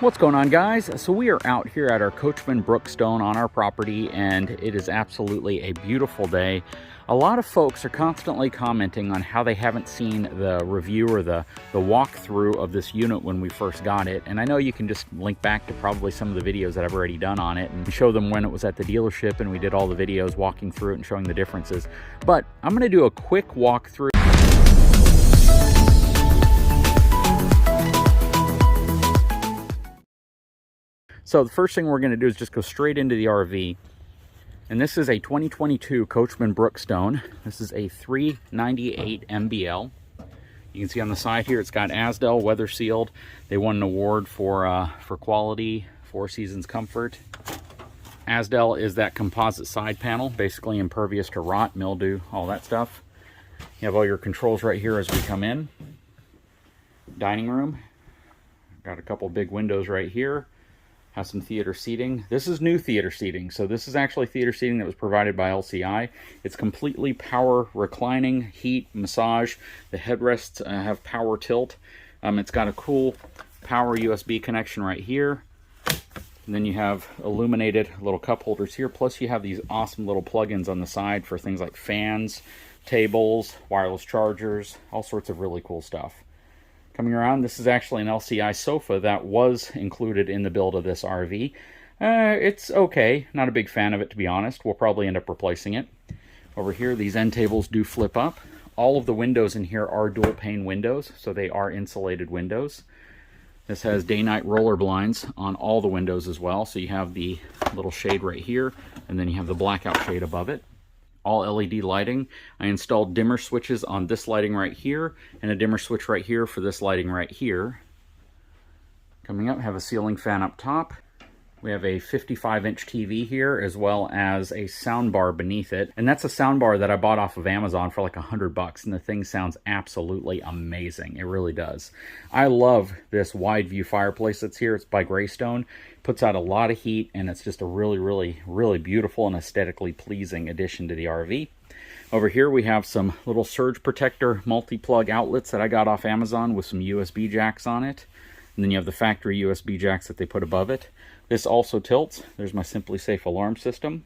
What's going on, guys? So we are out here at our Coachmen Brookstone on our property, and it is absolutely a beautiful day. A lot of folks are constantly commenting on how they haven't seen the review or the walkthrough of this unit when we first got it. And I know you can just link back to probably some of the videos that I've already done on it and show them when it was at the dealership, and we did all the videos walking through it and showing the differences. But I'm going to do a quick walkthrough. So the first thing we're going to do is just go straight into the RV. And this is a 2022 Coachmen Brookstone. This is a 398 MBL. You can see on the side here, it's got Asdel weather sealed. They won an award for quality, 4 seasons comfort. Asdel is that composite side panel, basically impervious to rot, mildew, all that stuff. You have all your controls right here as we come in. Dining room. Got a couple big windows right here. Has some theater seating. This is new theater seating. So this is actually theater seating that was provided by LCI. It's completely power reclining, heat, massage. The headrests have power tilt. It's got a cool power USB connection right here. And then you have illuminated little cup holders here. Plus you have these awesome little plugins on the side for things like fans, tables, wireless chargers, all sorts of really cool stuff. Coming around, this is actually an Lci Sofa that was included in the build of this RV. It's okay. Not a big fan of it, to be honest. We'll probably end up replacing it. Over here, these end tables do flip up. All of the windows in here are dual pane windows, so they are insulated windows. This has day-night roller blinds on all the windows as well. So you have the little shade right here, and then you have the blackout shade above it. All LED lighting. I installed dimmer switches on this lighting right here and a dimmer switch right here for this lighting right here. Coming up, have a ceiling fan up top. We have a 55-inch TV here as well as a sound bar beneath it. And that's a sound bar that I bought off of Amazon for like $100, and the thing sounds absolutely amazing. It really does. I love this wide view fireplace that's here. It's by Greystone. Puts out a lot of heat, and it's just a really beautiful and aesthetically pleasing addition to the RV. Over here we have some little surge protector multi-plug outlets that I got off Amazon with some USB jacks on it. And then you have the factory USB jacks that they put above it. This also tilts. There's my Simply Safe alarm system.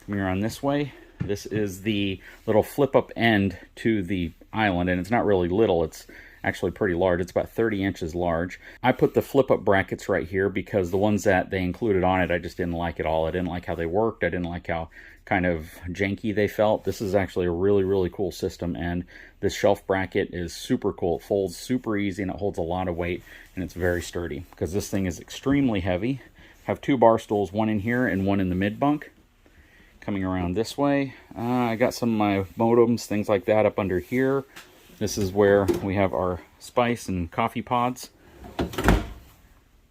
Coming around this way, this is the little flip-up end to the island, and it's not really little, it's actually pretty large. It's about 30 inches large. I put the flip-up brackets right here because the ones that they included on it, I just didn't like at all. I didn't like how they worked. I didn't like how kind of janky they felt. This is actually a really cool system, and this shelf bracket is super cool. It folds super easy, and it holds a lot of weight, and it's very sturdy because this thing is extremely heavy. Have 2 bar stools, one in here and one in the mid bunk. Coming around this way, I got some of my modems, things like that up under here. This is where we have our spice and coffee pods.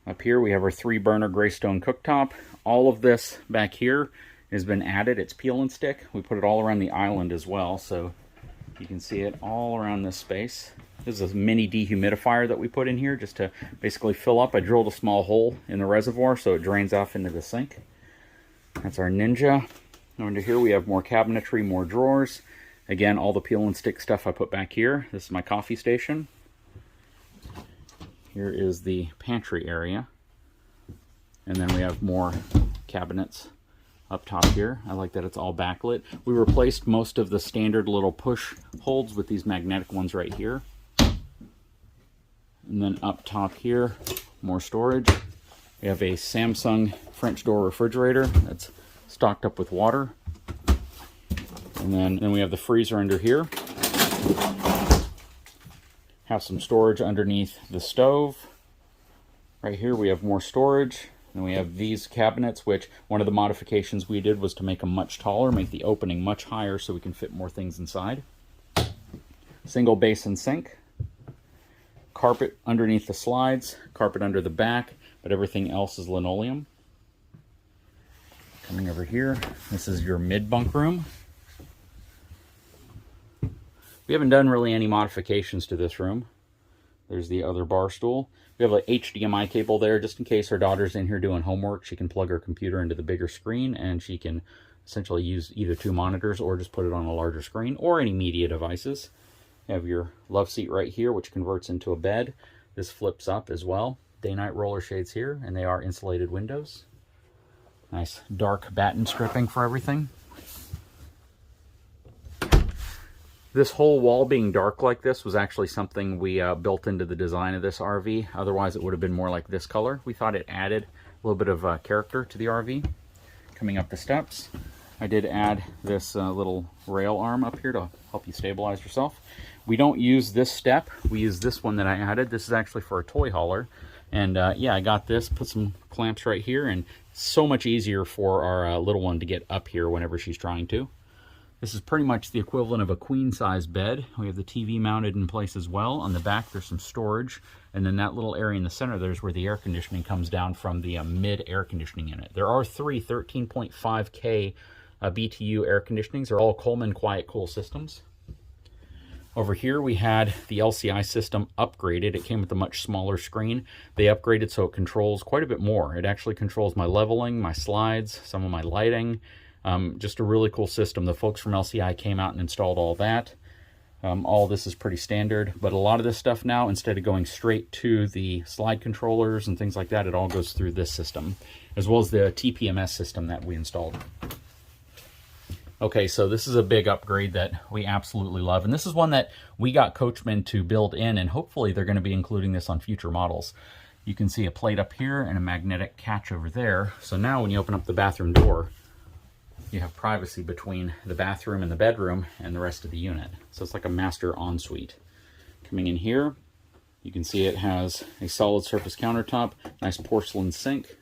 Up here we have our 3-burner Greystone Cooktop. All of this back here has been added. It's peel and stick. We put it all around the island as well, so you can see it all around this space. This is a mini dehumidifier that we put in here just to basically fill up. I drilled a small hole in the reservoir so it drains off into the sink. That's our Ninja. Under here we have more cabinetry, more drawers. Again, all the peel and stick stuff I put back here. This is my coffee station. Here is the pantry area. And then we have more cabinets up top here. I like that it's all backlit. We replaced most of the standard little push holds with these magnetic ones right here. And then up top here, more storage. We have a Samsung French door refrigerator that's stocked up with water. And then we have the freezer under here. Have some storage underneath the stove. Right here we have more storage. And we have these cabinets, which one of the modifications we did was to make them much taller, make the opening much higher so we can fit more things inside. Single basin sink. Carpet underneath the slides, carpet under the back, but everything else is linoleum. Coming over here, this is your mid-bunk room. We haven't done really any modifications to this room. There's the other bar stool. We have an HDMI cable there just in case our daughter's in here doing homework. She can plug her computer into the bigger screen, and she can essentially use either 2 monitors or just put it on a larger screen, or any media devices. You have your love seat right here, which converts into a bed. This flips up as well. day-night roller shades here, and they are insulated windows. Nice dark batten stripping for everything. This whole wall being dark like this was actually something we built into the design of this RV. Otherwise, it would have been more like this color. We thought it added a little bit of character to the RV. Coming up the steps, I did add this little rail arm up here to help you stabilize yourself. We don't use this step. We use this one that I added. This is actually for a toy hauler. And yeah, I got this, put some clamps right here, and so much easier for our little one to get up here whenever she's trying to. This is pretty much the equivalent of a queen-size bed. We have the TV mounted in place as well. On the back, there's some storage. And then that little area in the center, there's where the air conditioning comes down from the mid-air conditioning unit. There are three 13.5K BTU air conditionings. They're all Coleman Quiet Cool systems. Over here, we had the Lci System Upgraded. It came with a much smaller screen. They upgraded so it controls quite a bit more. It actually controls my leveling, my slides, some of my lighting. Just a really cool system. The folks from LCI came out and installed all that. All this is pretty standard, but a lot of this stuff now, instead of going straight to the slide controllers and things like that, it all goes through this system, as well as the TPMS system that we installed. Okay, so this is a big upgrade that we absolutely love, and this is one that we got Coachmen to build in, and hopefully they're going to be including this on future models. You can see a plate up here and a magnetic catch over there, so now when you open up the bathroom door, you have privacy between the bathroom and the bedroom and the rest of the unit. So it's like a master ensuite. Coming in here, you can see it has a solid surface countertop, nice porcelain sink.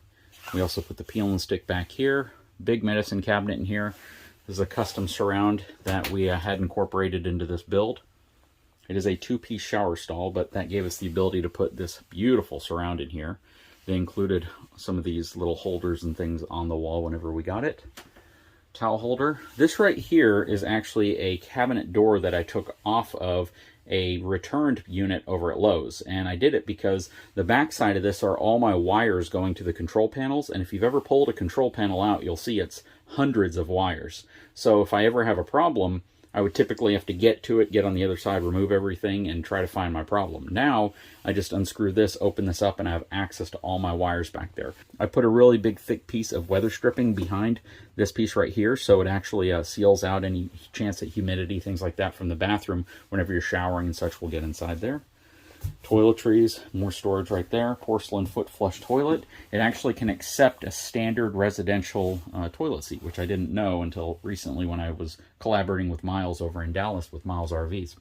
We also put the peel and stick back here, big medicine cabinet in here. This is a custom surround that we had incorporated into this build. It is a two-piece shower stall, but that gave us the ability to put this beautiful surround in here. They included some of these little holders and things on the wall whenever we got it. Towel holder. This right here is actually a cabinet door that I took off of a returned unit over at Lowe's, and I did it because the back side of this are all my wires going to the control panels, and if you've ever pulled a control panel out, you'll see it's hundreds of wires. So if I ever have a problem, I would typically have to get to it, get on the other side, remove everything, and try to find my problem. Now, I just unscrew this, open this up, and I have access to all my wires back there. I put a really big, thick piece of weather stripping behind this piece right here, so it actually seals out any chance that humidity, things like that from the bathroom, whenever you're showering and such, will get inside there. Toiletries, more storage right there. Porcelain foot flush toilet. It actually can accept a standard residential toilet seat, which I didn't know until recently when I was collaborating with Miles over in Dallas with Miles RVs.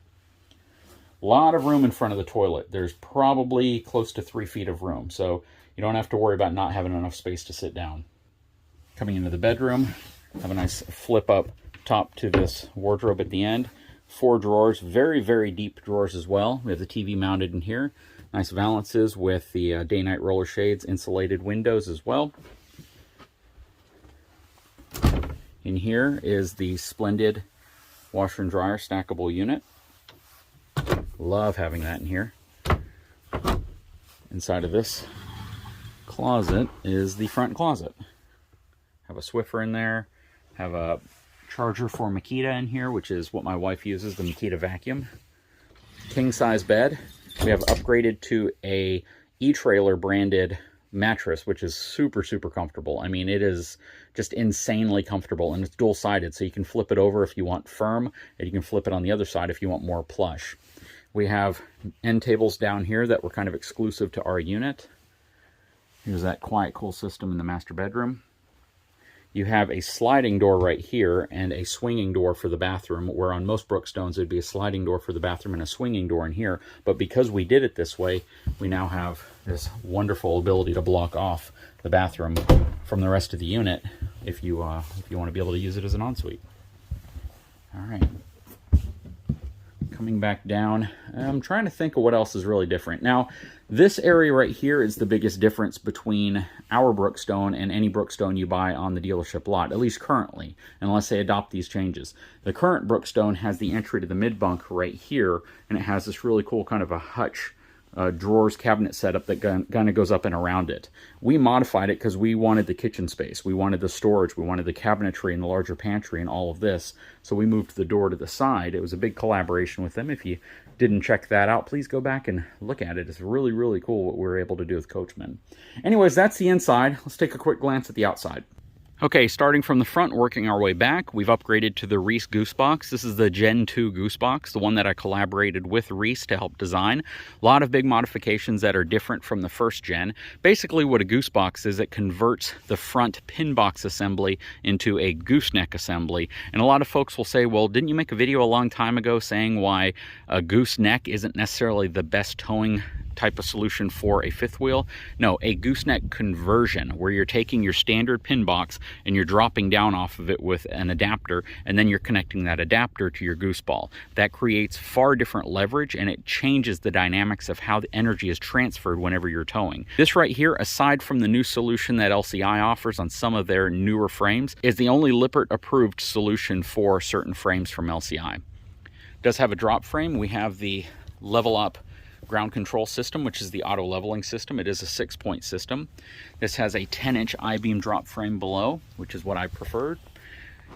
A lot of room in front of the toilet. There's probably close to 3 feet of room, so you don't have to worry about not having enough space to sit down. Coming into the bedroom, have a nice flip up top to this wardrobe at the end. 4 drawers, very, very deep drawers as well. We have the TV mounted in here. Nice valances with the day-night roller shades, insulated windows as well. In here is the splendid washer and dryer stackable unit. Love having that in here. Inside of this closet is the front closet. Have a Swiffer in there. Have a charger for Makita in here, which is what my wife uses, the Makita vacuum. King size bed. We have upgraded to a etrailer branded mattress, which is super, super comfortable. I mean, it is just insanely comfortable, and it's dual sided, so you can flip it over if you want firm, and you can flip it on the other side if you want more plush. We have end tables down here that were kind of exclusive to our unit. Here's that quiet cool system in the master bedroom. You have a sliding door right here and a swinging door for the bathroom, where on most Brookstones it'd be a sliding door for the bathroom and a swinging door in here. But because we did it this way, we now have this wonderful ability to block off the bathroom from the rest of the unit if you want to be able to use it as an ensuite. All right. Coming back down, I'm trying to think of what else is really different. Now, this area right here is the biggest difference between our Brookstone and any Brookstone you buy on the dealership lot, at least currently, unless they adopt these changes. The current Brookstone has the entry to the mid-bunk right here, and it has this really cool kind of a hutch drawers cabinet setup that kind of goes up and around it. We modified it because we wanted the kitchen space, we wanted the storage, we wanted the cabinetry and the larger pantry and all of this. So we moved the door to the side. It was a big collaboration with them. If you didn't check that out, please go back and look at it. It's really, really cool what we were able to do with Coachmen. Anyways, that's the inside. Let's take a quick glance at the outside. Okay, starting from the front, working our way back, we've upgraded to the Reese Goose Box. This is the Gen 2 Goose Box, the one that I collaborated with Reese to help design. A lot of big modifications that are different from the first gen. Basically what a Goose Box is, it converts the front pin box assembly into a gooseneck assembly. And a lot of folks will say, well, didn't you make a video a long time ago saying why a gooseneck isn't necessarily the best towing type of solution for a fifth wheel? No, a gooseneck conversion, where you're taking your standard pin box and you're dropping down off of it with an adapter, and then you're connecting that adapter to your goose ball. That creates far different leverage, and it changes the dynamics of how the energy is transferred whenever you're towing. This right here, aside from the new solution that LCI offers on some of their newer frames, is the only Lippert approved solution for certain frames from LCI. It does have a drop frame. We have the level up ground control system, which is the auto leveling system. It is a 6-point system. This has a 10-inch I-beam drop frame below, which is what I preferred.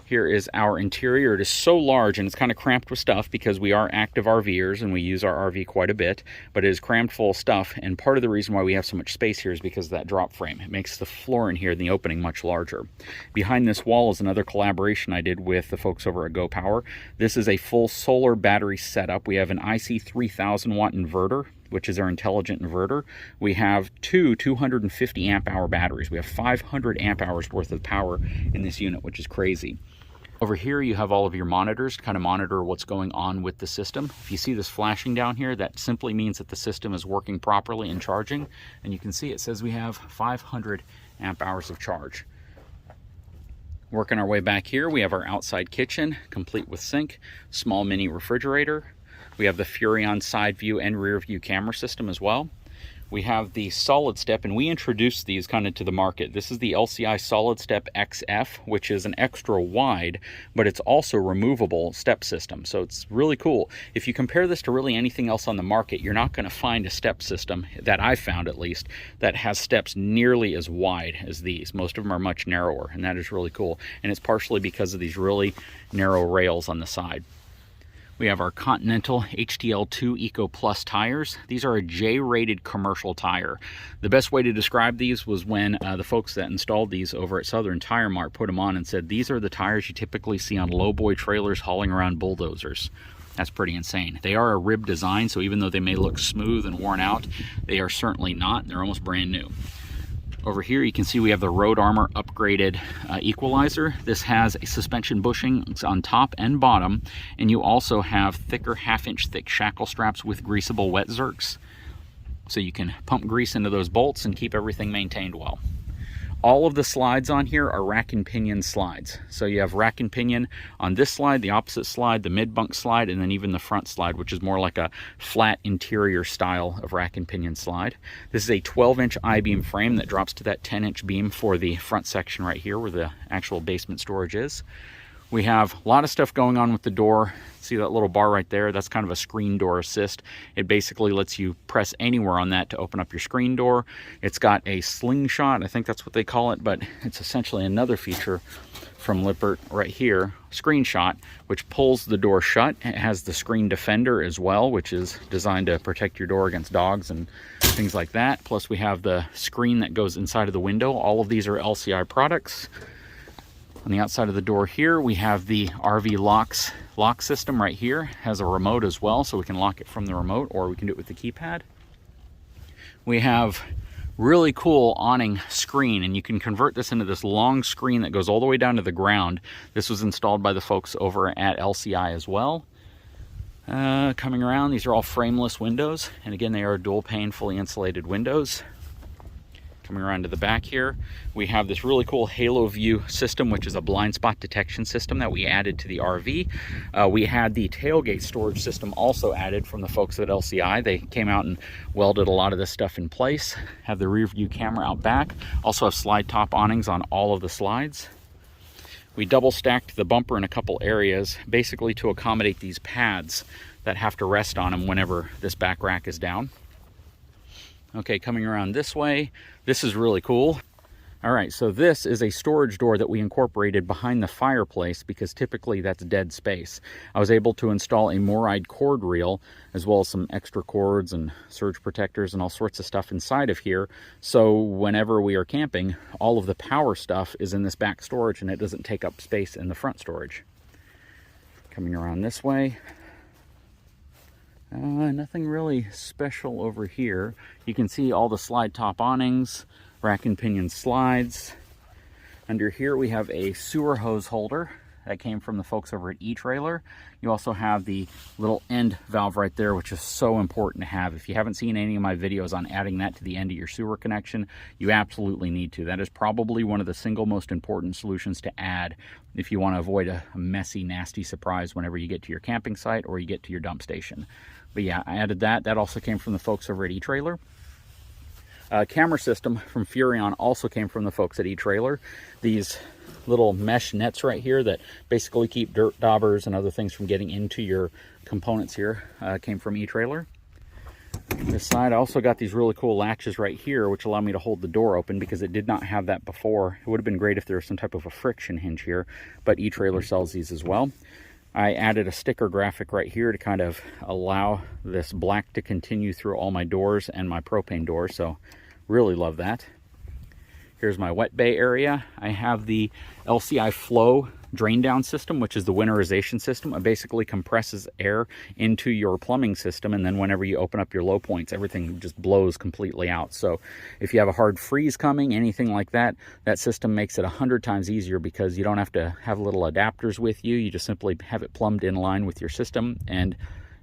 Here is our interior. It is so large and it's kind of cramped with stuff because we are active RVers and we use our RV quite a bit, but it is crammed full of stuff. And part of the reason why we have so much space here is because of that drop frame. It makes the floor in here in the opening much larger. Behind this wall is another collaboration I did with the folks over at Go Power. This is a full solar battery setup. We have an IC 3000 watt inverter, which is our intelligent inverter. We have two 250 amp hour batteries. We have 500 amp hours worth of power in this unit, which is crazy. Over here you have all of your monitors to kind of monitor what's going on with the system. If you see this flashing down here, that simply means that the system is working properly and charging. And you can see it says we have 500 amp hours of charge. Working our way back here, we have our outside kitchen, complete with sink, small mini refrigerator. We have the Furrion side view and rear view camera system as well. We have the Solid Step, and we introduced these kind of to the market. This is the Lci Solid Step Xf, which is an extra wide, but it's also removable step system. So it's really cool. If you compare this to really anything else on the market, you're not going to find a step system, that I've found at least, that has steps nearly as wide as these. Most of them are much narrower, and that is really cool. And it's partially because of these really narrow rails on the side. We have our Continental HTL2 Eco Plus tires. These are a J-rated commercial tire. The best way to describe these was when the folks that installed these over at Southern Tire Mart put them on and said, these are the tires you typically see on lowboy trailers hauling around bulldozers. That's pretty insane. They are a rib design, so even though they may look smooth and worn out, they are certainly not. They're almost brand new. Over here you can see we have the Road Armor upgraded equalizer. This has a suspension bushing on top and bottom, and you also have thicker 1/2-inch thick shackle straps with greasable wet zerks. So you can pump grease into those bolts and keep everything maintained well. All of the slides on here are rack and pinion slides. So you have rack and pinion on this slide, the opposite slide, the mid-bunk slide, and then even the front slide, which is more like a flat interior style of rack and pinion slide. This is a 12-inch I-beam frame that drops to that 10-inch beam for the front section right here where the actual basement storage is. We have a lot of stuff going on with the door. See that little bar right there? That's kind of a screen door assist. It basically lets you press anywhere on that to open up your screen door. It's got a slingshot, I think that's what they call it, but it's essentially another feature from Lippert right here, screenshot, which pulls the door shut. It has the screen defender as well, which is designed to protect your door against dogs and things like that. Plus we have the screen that goes inside of the window. All of these are LCI products. On the outside of the door here, we have the RV lock system right here. Has a remote as well, so we can lock it from the remote, or we can do it with the keypad. We have really cool awning screen, and you can convert this into this long screen that goes all the way down to the ground. This was installed by the folks over at LCI as well. Coming around, these are all frameless windows, and again, they are dual pane, fully insulated windows. Coming around to the back here, we have this really cool Halo View system, which is a blind spot detection system that we added to the RV. We had the tailgate storage system also added from the folks at LCI. They came out and welded a lot of this stuff in place. Have the rear view camera out back. Also have slide top awnings on all of the slides. We double stacked the bumper in a couple areas, basically to accommodate these pads that have to rest on them whenever this back rack is down. Okay, coming around this way, this is really cool. All right, so this is a storage door that we incorporated behind the fireplace because typically that's dead space. I was able to install a Moride cord reel as well as some extra cords and surge protectors and all sorts of stuff inside of here. So whenever we are camping, all of the power stuff is in this back storage and it doesn't take up space in the front storage. Coming around this way. Nothing really special over here. You can see all the slide top awnings, rack and pinion slides. Under here we have a sewer hose holder that came from the folks over at etrailer. You also have the little end valve right there, which is so important to have. If you haven't seen any of my videos on adding that to the end of your sewer connection, you absolutely need to. That is probably one of the single most important solutions to add if you want to avoid a messy, nasty surprise whenever you get to your camping site or you get to your dump station. But yeah, I added that. That also came from the folks over at etrailer. Camera system from Furrion also came from the folks at etrailer. These little mesh nets right here that basically keep dirt daubers and other things from getting into your components here came from etrailer. This side I also got these really cool latches right here which allow me to hold the door open because it did not have that before. It would have been great if there was some type of a friction hinge here, but etrailer sells these as well. I added a sticker graphic right here to kind of allow this black to continue through all my doors and my propane doors, so really love that. Here's my wet bay area. I have the LCI Flow drain down system, which is the winterization system. It basically compresses air into your plumbing system, and then whenever you open up your low points, everything just blows completely out. So if you have a hard freeze coming, anything like that, that system makes it 100 times easier because you don't have to have little adapters with you. You just simply have it plumbed in line with your system and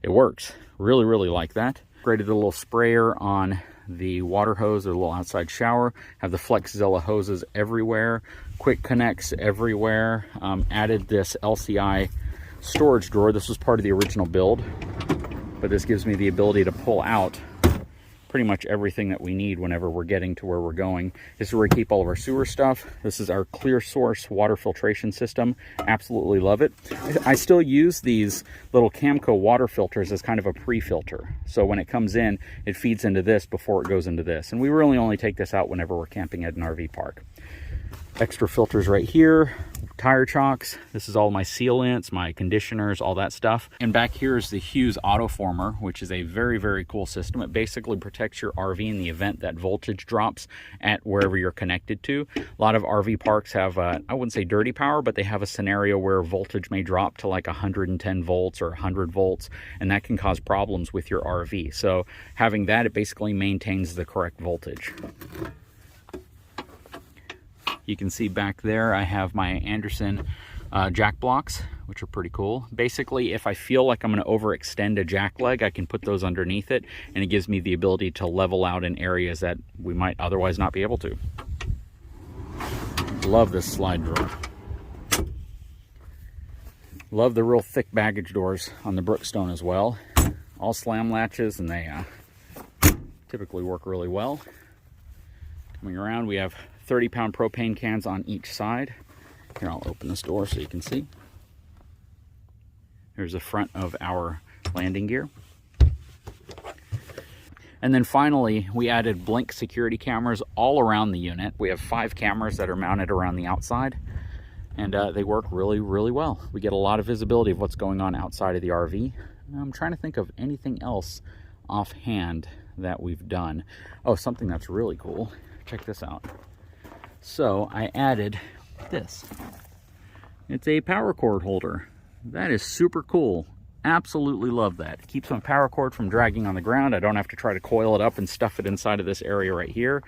it works. Really, really like that. Created a little sprayer on the water hose or the little outside shower. Have the FlexZilla hoses everywhere, quick connects everywhere. Added this LCI storage drawer. This was part of the original build, but this gives me the ability to pull out pretty much everything that we need whenever we're getting to where we're going. This is where we keep all of our sewer stuff. This is our clear source water filtration system. Absolutely love it. I still use these little Camco water filters as kind of a pre-filter. So when it comes in, it feeds into this before it goes into this. And we really only take this out whenever we're camping at an RV park. Extra filters right here, tire chocks. This is all my sealants, my conditioners, all that stuff. And back here is the Hughes Autoformer, which is a very, very cool system. It basically protects your RV in the event that voltage drops at wherever you're connected to. A lot of RV parks have, I wouldn't say dirty power, but they have a scenario where voltage may drop to like 110 volts or 100 volts, and that can cause problems with your RV. So having that, it basically maintains the correct voltage. You can see back there I have my Anderson jack blocks, which are pretty cool. Basically, if I feel like I'm going to overextend a jack leg, I can put those underneath it, and it gives me the ability to level out in areas that we might otherwise not be able to. Love this slide drawer. Love the real thick baggage doors on the Brookstone as well. All slam latches, and they typically work really well. Coming around, we have 30-pound propane cans on each side. Here, I'll open this door so you can see. Here's the front of our landing gear. And then finally, we added blink security cameras all around the unit. We have 5 cameras that are mounted around the outside, and they work really, really well. We get a lot of visibility of what's going on outside of the RV. I'm trying to think of anything else offhand that we've done. Oh, something that's really cool. Check this out. So I added this. It's a power cord holder. That is super cool. Absolutely love that. It keeps my power cord from dragging on the ground. I don't have to try to coil it up and stuff it inside of this area right here.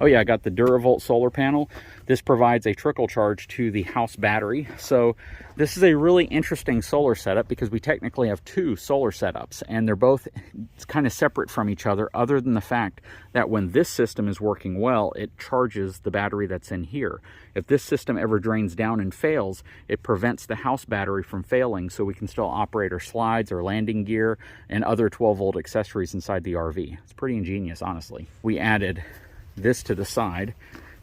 Oh yeah, I got the Dura solar panel. This provides a trickle charge to the house battery. So this is a really interesting solar setup because we technically have 2 solar setups, and they're both kind of separate from each other, other than the fact that when this system is working well, it charges the battery that's in here. If this system ever drains down and fails, it prevents the house battery from failing, so we can still operate our slides, our landing gear, and other 12-volt accessories inside the RV. It's pretty ingenious, honestly. We added this to the side.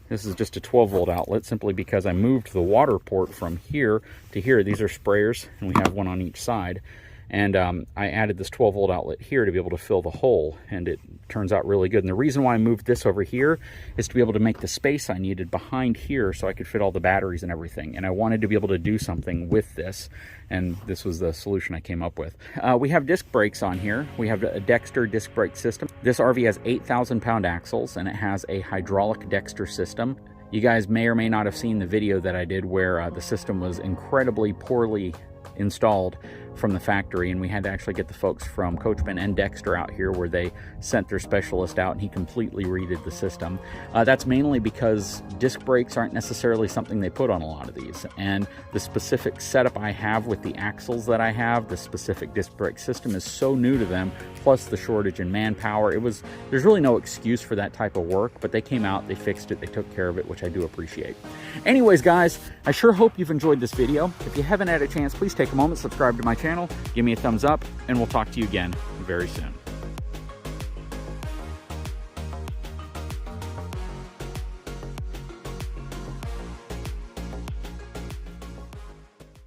This is just a 12-volt outlet simply because I moved the water port from here to here. These are sprayers, and we have one on each side. And I added this 12 volt outlet here to be able to fill the hole, and it turns out really good. And the reason why I moved this over here is to be able to make the space I needed behind here so I could fit all the batteries and everything. And I wanted to be able to do something with this, and this was the solution I came up with. We have disc brakes on here. We have a Dexter disc brake system. This RV has 8,000 pound axles, and it has a hydraulic Dexter system. You guys may or may not have seen the video that I did where the system was incredibly poorly installed from the factory, and we had to actually get the folks from Coachmen and Dexter out here where they sent their specialist out and he completely redid the system. That's mainly because disc brakes aren't necessarily something they put on a lot of these, and the specific setup I have with the axles that I have, the specific disc brake system is so new to them, plus the shortage in manpower. There's really no excuse for that type of work, but they came out, they fixed it, they took care of it, which I do appreciate. Anyways, guys, I sure hope you've enjoyed this video. If you haven't had a chance, please take a moment, subscribe to my channel, give me a thumbs up, and we'll talk to you again very soon.